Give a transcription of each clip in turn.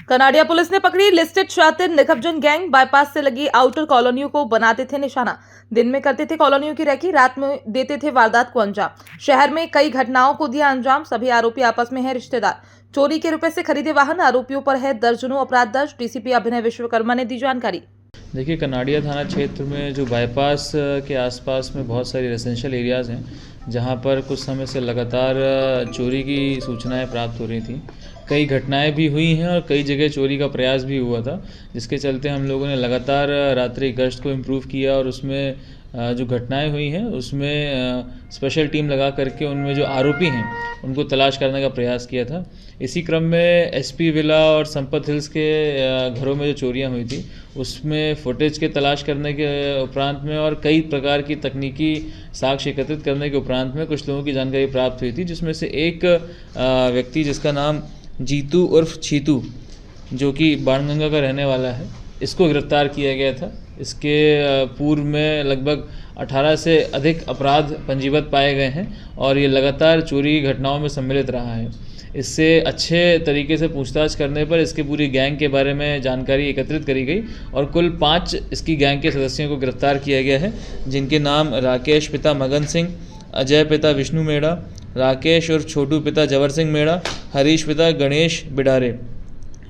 Kanadia police ने पकड़ी listed शातिर निखबजन गैंग। बाईपास से लगी आउटर कॉलोनियों को बनाते थे निशाना। दिन में करते थे कॉलोनियों की रेकी, रात में देते थे वारदात को अंजाम। शहर में कई घटनाओं को दिया अंजाम। सभी आरोपी आपस में है रिश्तेदार। चोरी के रुपए से खरीदे वाहन, आरोपियों पर है दर्जनों अपराध दर्ज। डीसीपी अभिनय विश्वकर्मा ने दी जानकारी। देखिए, कनाडिया थाना क्षेत्र में जो बाईपास के आसपास में बहुत सारी रेजिडेंशियल एरियाज़ हैं, जहां पर कुछ समय से लगातार चोरी की सूचनाएं प्राप्त हो रही थी। कई घटनाएं भी हुई हैं और कई जगह चोरी का प्रयास भी हुआ था, जिसके चलते हम लोगों ने लगातार रात्रि गश्त को इम्प्रूव किया और उसमें जो घटनाएं हुई हैं उसमें स्पेशल टीम लगा करके उनमें जो आरोपी हैं उनको तलाश करने का प्रयास किया था। इसी क्रम में एसपी विला और संपत हिल्स के घरों में जो चोरियां हुई थी उसमें फुटेज के तलाश करने के उपरांत में और कई प्रकार की तकनीकी साक्ष्य एकत्रित करने के उपरांत में कुछ लोगों की जानकारी प्राप्त हुई थी, जिसमें से एक व्यक्ति जिसका नाम जीतू उर्फ छीतू, जो कि बाणगंगा का रहने वाला है, इसको गिरफ्तार किया गया था। इसके पूर्व में लगभग 18 से अधिक अपराध पंजीबद्ध पाए गए हैं और ये लगातार चोरी की घटनाओं में सम्मिलित रहा है। इससे अच्छे तरीके से पूछताछ करने पर इसके पूरी गैंग के बारे में जानकारी एकत्रित करी गई और कुल 5 इसकी गैंग के सदस्यों को गिरफ्तार किया गया है, जिनके नाम राकेश पिता मगन सिंह, अजय पिता विष्णु मेड़ा, राकेश और छोटू पिता जवर सिंह मेड़ा, हरीश पिता गणेश बिडारे।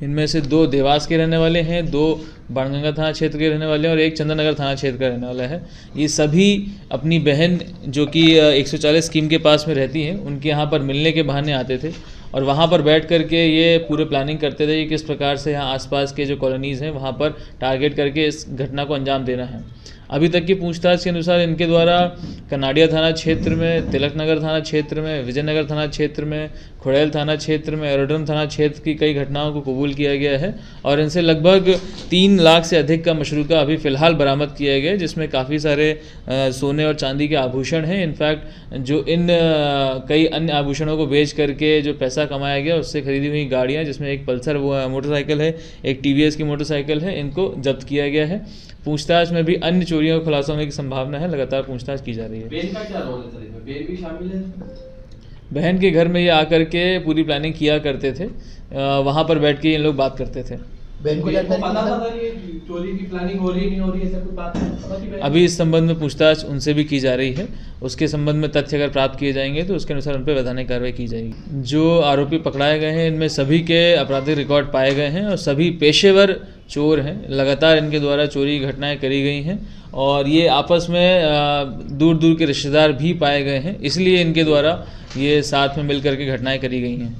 इनमें से 2 देवास के रहने वाले हैं, 2 बाणगंगा थाना क्षेत्र के रहने वाले हैं और 1 चंद्रनगर थाना क्षेत्र का रहने वाला है। ये सभी अपनी बहन जो कि 140 स्कीम के पास में रहती हैं, उनके यहाँ पर मिलने के बहाने आते थे और वहाँ पर बैठ करके ये पूरे प्लानिंग करते थे कि किस प्रकार से यहाँ आसपास के जो कॉलोनीज़ हैं वहाँ पर टारगेट करके इस घटना को अंजाम देना है। अभी तक की पूछताछ के अनुसार इनके द्वारा कनाडिया थाना क्षेत्र में, तिलक नगर थाना क्षेत्र में, विजयनगर थाना क्षेत्र में, खुड़ैल थाना क्षेत्र में, एरोड्रम थाना क्षेत्र की कई घटनाओं को कबूल किया गया है और इनसे लगभग 3 लाख से अधिक का मशरूका अभी फ़िलहाल बरामद किया गया है, जिसमें काफ़ी सारे सोने और चांदी के आभूषण हैं। इनफैक्ट जो इन कई अन्य आभूषणों को बेच करके जो पैसा कमाया गया उससे खरीदी हुई गाड़ियाँ, जिसमें एक पल्सर मोटरसाइकिल है, एक टीवीएस की मोटरसाइकिल है, इनको जब्त किया गया है। पूछताछ में भी अन्य चोरियों का खुलासा होने की संभावना है। लगातार पूछताछ की जा रही है। बहन का क्या रोल है सर इसमें? बहन भी शामिल है? बहन के घर में ये आकर के पूरी प्लानिंग किया करते थे, वहाँ पर बैठ के इन लोग बात करते थे। बहन को पता था ये चोरी की प्लानिंग हो रही है, नहीं हो रही है, ऐसा कुछ बात है? अभी इस संबंध में पूछताछ उनसे भी की जा रही है। उसके संबंध में तथ्य अगर प्राप्त किए जाएंगे तो उसके अनुसार उन पर वैधानिक कार्रवाई की जाएगी। जो आरोपी पकड़ाए गए हैं इनमें सभी के आपराधिक रिकॉर्ड पाए गए हैं और सभी पेशेवर चोर हैं। लगातार इनके द्वारा चोरी की घटनाएं करी गई हैं और ये आपस में दूर दूर के रिश्तेदार भी पाए गए हैं, इसलिए इनके द्वारा ये साथ में मिल करके घटनाएं करी गई हैं।